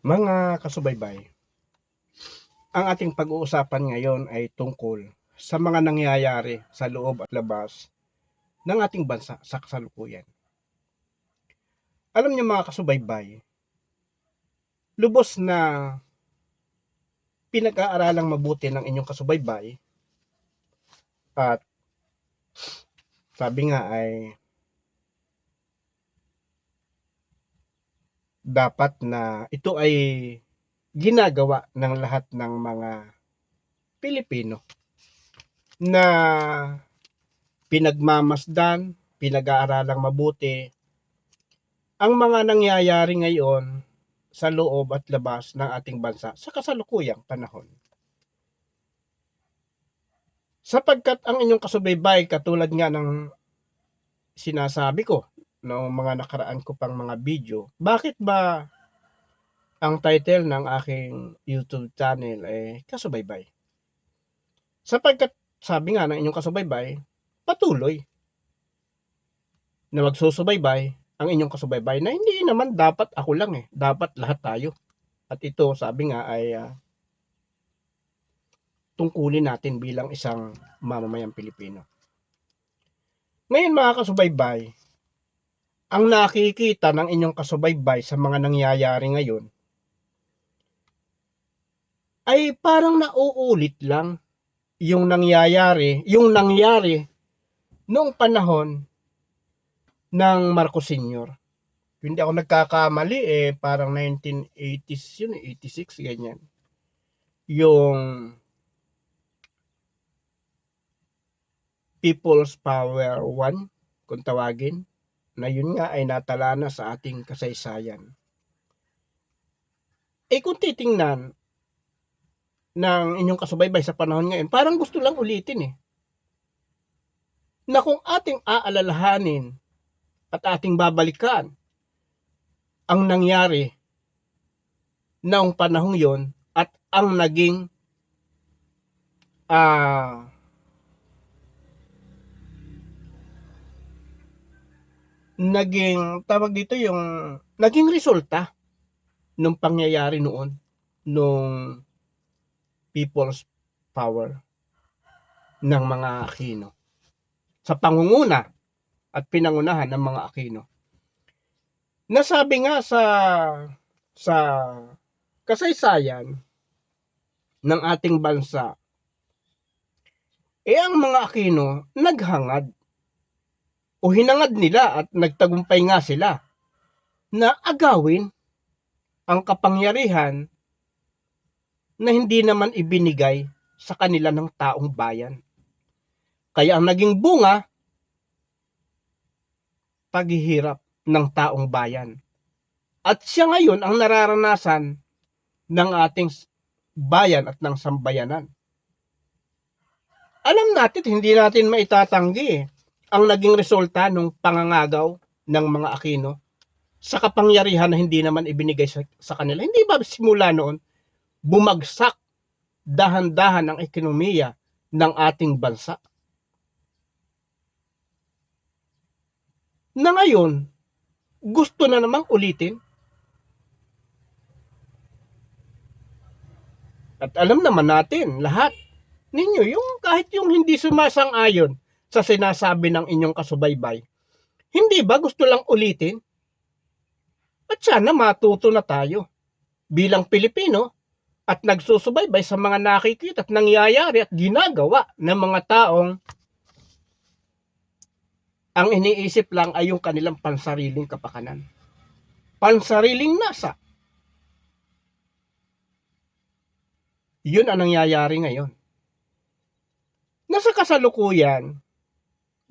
Mga kasubaybay, ang ating pag-uusapan ngayon ay tungkol sa mga nangyayari sa loob at labas ng ating bansa sa kasalukuyan. Alam niyo mga kasubaybay, lubos na pinag-aaralang mabuti ng inyong kasubaybay at sabi nga ay dapat na ito ay ginagawa ng lahat ng mga Pilipino na pinagmamasdan, pinag-aaralang mabuti ang mga nangyayari ngayon sa loob at labas ng ating bansa sa kasalukuyang panahon. Sapagkat ang inyong kasubaybay, katulad nga ng sinasabi ko noong mga nakaraan ko pang mga video, bakit ba ang title ng aking YouTube channel ay Kasubaybay? Sapagkat sabi nga ng inyong kasubaybay, patuloy na magsusubaybay ang inyong kasubaybay na hindi naman dapat ako lang dapat lahat tayo. At ito sabi nga ay tungkulin natin bilang isang mamamayang Pilipino. Ngayon mga kasubaybay, ang nakikita ng inyong kasubaybay sa mga nangyayari ngayon ay parang nauulit lang yung nangyari noong panahon ng Marcos Sr. Hindi ako nagkakamali parang 1980s yun, 86 ganyan. Yung People's Power 1 kung tawagin, na yun nga ay natala na sa ating kasaysayan. Kung titingnan ng inyong kasubaybay sa panahon ngayon, parang gusto lang ulitin na kung ating aalalahanin at ating babalikan ang nangyari noong panahong yon at ang naging tawag dito yung naging resulta ng pangyayari noon nung People's Power ng mga Aquino sa pangunguna at pinangunahan ng mga Aquino. Nasabi nga sa kasaysayan ng ating bansa, ang mga Aquino naghangad o hinangad nila at nagtagumpay nga sila na agawin ang kapangyarihan na hindi naman ibinigay sa kanila ng taong bayan. Kaya ang naging bunga, paghihirap ng taong bayan. At siya ngayon ang nararanasan ng ating bayan at ng sambayanan. Alam natin, hindi natin maitatanggi ang naging resulta ng pangangagaw ng mga Aquino sa kapangyarihan na hindi naman ibinigay sa kanila. Hindi ba simula noon, bumagsak dahan-dahan ang ekonomiya ng ating bansa? Na ngayon, gusto na namang ulitin. At alam naman natin, lahat ninyo, yung kahit yung hindi sumasang-ayon sa sinasabi ng inyong kasubaybay, hindi ba gusto lang ulitin? At sana matuto na tayo bilang Pilipino at nagsusubaybay sa mga nakikita at nangyayari at ginagawa ng mga taong ang iniisip lang ay yung kanilang pansariling kapakanan. Pansariling nasa. Yun ang nangyayari ngayon. Nasa kasalukuyan,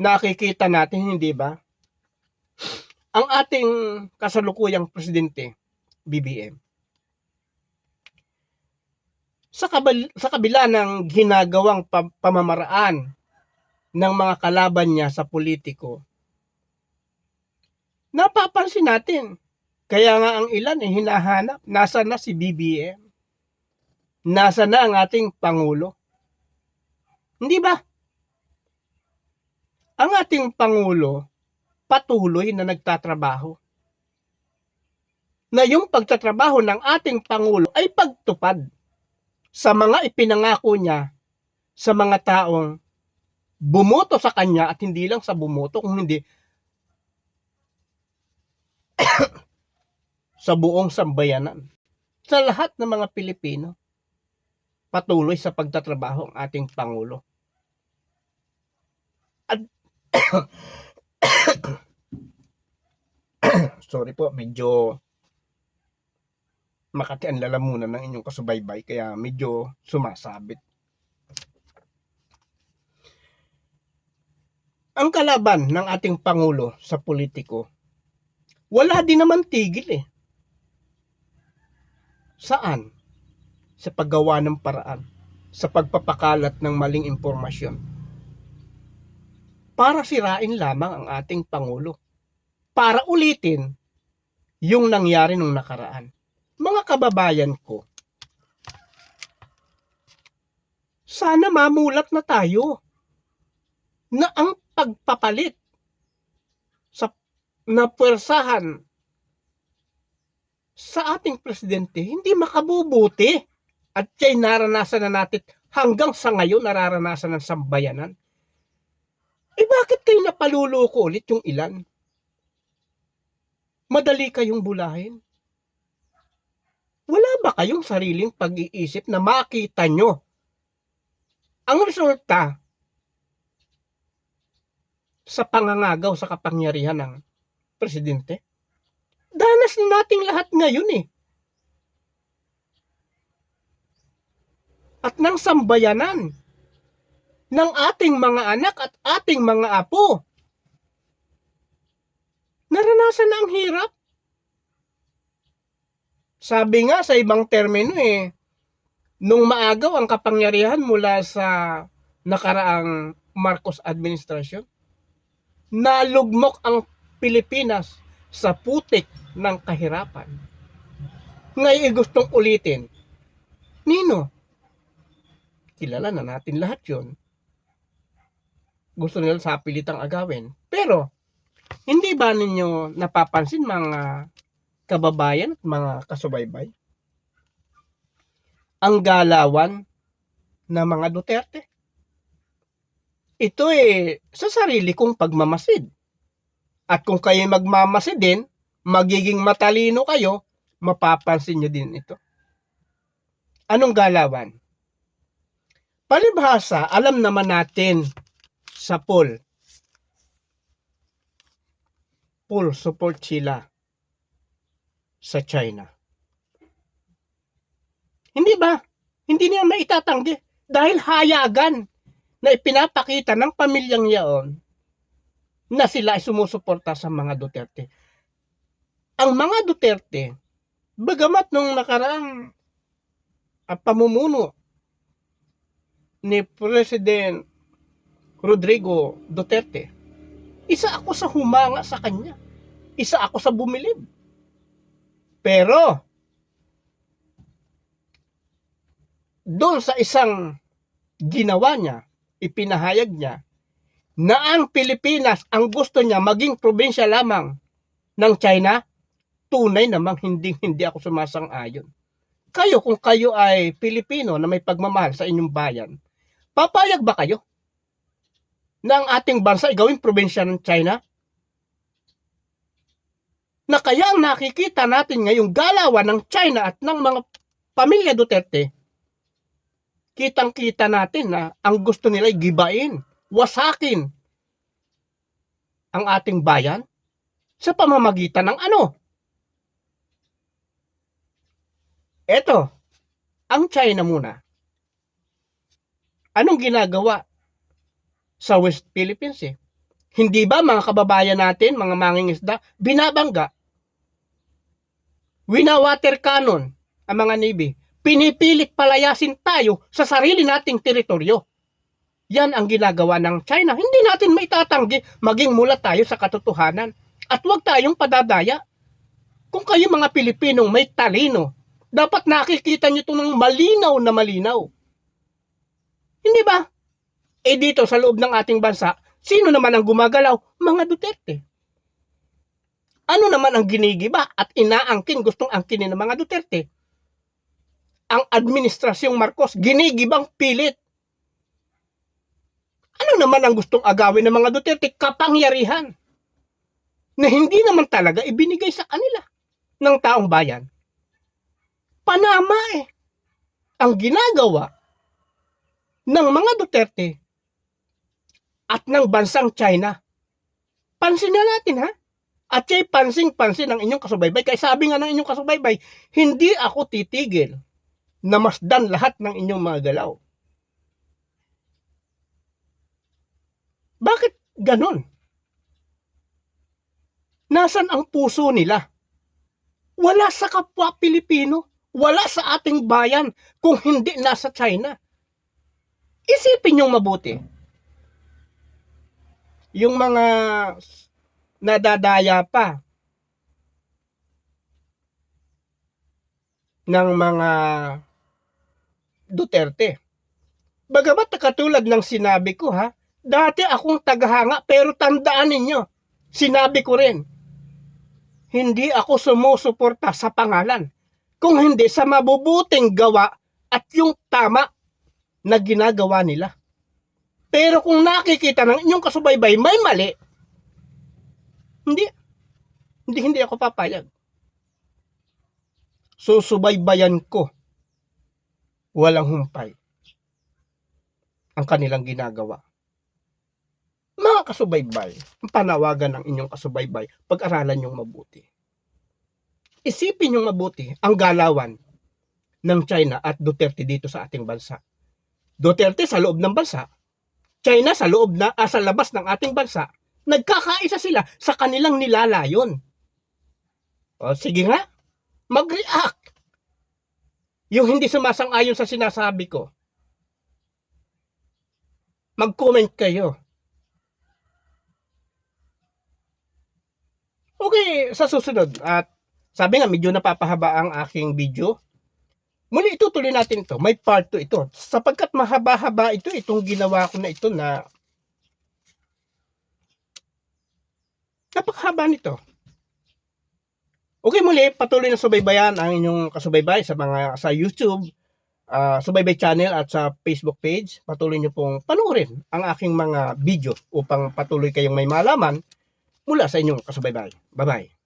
nakikita natin, hindi ba? Ang ating kasalukuyang presidente, BBM, sa kabila ng ginagawang pamamaraan ng mga kalaban niya sa politiko, napapansin natin. Kaya nga ang ilan hinahanap, nasa na si BBM? Nasa na ang ating Pangulo? Hindi ba? Ang ating Pangulo patuloy na nagtatrabaho. na yung pagtatrabaho ng ating Pangulo ay pagtupad sa mga ipinangako niya sa mga taong bumoto sa kanya, at hindi lang sa bumoto, kung hindi sa buong sambayanan, sa lahat ng mga Pilipino. Patuloy sa pagtatrabaho ang ating Pangulo. At sorry po, medyo makati ang lalamunan ng inyong kasubaybay, kaya medyo sumasabit. Ang kalaban ng ating Pangulo sa politiko, wala din naman tigil eh. Saan? Sa paggawa ng paraan, sa pagpapakalat ng maling impormasyon, para sirain lamang ang ating Pangulo, para ulitin yung nangyari nung nakaraan. Mga kababayan ko, sana mamulat na tayo na ang pagpapalit na puwersahan sa ating presidente hindi makabubuti, at siya'y naranasan na natin hanggang sa ngayon, nararanasan ng sambayanan. Bakit kayo napaluloko ulit yung ilan? Madali kayong bulahin. Wala ba kayong sariling pag-iisip na makita nyo ang resulta sa pangangagaw sa kapangyarihan ng presidente? Danas na nating lahat ngayon eh. At ng sambayanan, ng ating mga anak at ating mga apo, naranasan na ang hirap. Sabi nga sa ibang termino eh, nung maagaw ang kapangyarihan mula sa nakaraang Marcos administration, nalugmok ang Pilipinas sa putik ng kahirapan. Ngayon gustong ulitin. Nino? Kilala na natin lahat yun. Gusto nila sa pilitang agawin. Pero, hindi ba ninyo napapansin mga kababayan at mga kasubaybay? Ang galawan ng mga Duterte. Ito sa sarili kong pagmamasid. At kung kayo magmamasid din, magiging matalino kayo, mapapansin nyo din ito. Anong galawan? Palibhasa, alam naman natin sa poll support sila sa China. Hindi ba? Hindi niya maitatanggi dahil hayagan na ipinapakita ng pamilyang yaon na sila ay sumusuporta sa mga Duterte. Ang mga Duterte, bagamat nung nakaraang pamumuno ni President Rodrigo Duterte, isa ako sa humanga sa kanya. Isa ako sa bumilib. Pero, doon sa isang ginawa niya, ipinahayag niya, na ang Pilipinas, ang gusto niya maging probinsya lamang ng China, tunay namang hindi ako sumasang-ayon. Kayo, kung kayo ay Pilipino na may pagmamahal sa inyong bayan, papayag ba kayo na ang ating bansa ay gawing probinsya ng China? Na kaya ang nakikita natin ngayong galawan ng China at ng mga pamilya Duterte, kitang-kita natin na ang gusto nila ay gibain, wasakin ang ating bayan sa pamamagitan ng ano? Eto, ang China muna. Anong ginagawa sa West Philippines Hindi ba mga kababayan natin, mga mangingisda, binabangga? Winawater cannon ang mga Navy. Pinipilit palayasin tayo sa sarili nating teritoryo. Yan ang ginagawa ng China. Hindi natin maitatanggi, maging mula tayo sa katotohanan. At huwag tayong padadaya. Kung kayo mga Pilipinong may talino, dapat nakikita nyo ito ng malinaw na malinaw. Hindi ba? Dito sa loob ng ating bansa, sino naman ang gumagalaw? Mga Duterte. Ano naman ang ginigiba at inaangkin, gustong angkinin ng mga Duterte? Ang administrasyong Marcos, ginigibang pilit. Ano naman ang gustong agawin ng mga Duterte? Kapangyarihan na hindi naman talaga ibinigay sa kanila ng taong bayan. Panama ang ginagawa ng mga Duterte at ng bansang China. Pansin na natin, ha? At siya'y pansing-pansin ng inyong kasubaybay. Kaya sabi nga ng inyong kasubaybay, hindi ako titigil na masdan lahat ng inyong mga galaw. Bakit ganon? Nasaan ang puso nila? Wala sa kapwa Pilipino. Wala sa ating bayan kung hindi nasa China. Isipin yung mabuti. Yung mga nadadaya pa ng mga Duterte. Bagamat katulad ng sinabi ko, ha, dati akong tagahanga, pero tandaan ninyo, sinabi ko rin, hindi ako sumusuporta sa pangalan, kung hindi sa mabubuting gawa at yung tama na ginagawa nila. Pero kung nakikita ng inyong kasubaybay may mali, hindi ako papayag. Susubaybayan ko, walang humpay, ang kanilang ginagawa. Mga kasubaybay, ang panawagan ng inyong kasubaybay, pag-aralan nyong mabuti. Isipin nyong mabuti ang galawan ng China at Duterte dito sa ating bansa. Duterte sa loob ng bansa, China sa loob na sa labas ng ating bansa. Nagkakaisa sila sa kanilang nilalayon. O sige nga, mag-react. Yung hindi sumasang-ayon sa sinasabi ko, mag-comment kayo. Okay, sa susunod, at sabi nga medyo napapahaba ang aking video. Muli itutuloy natin ito. May part 2 ito. Sapagkat mahaba-haba ito, itong ginawa ko na ito na napakahaba nito. Okay, muli patuloy na subaybayan ang inyong kasubaybay sa YouTube, Subaybay Channel at sa Facebook page. Patuloy nyo pong panoorin ang aking mga video upang patuloy kayong may malaman mula sa inyong kasubaybay. Bye-bye.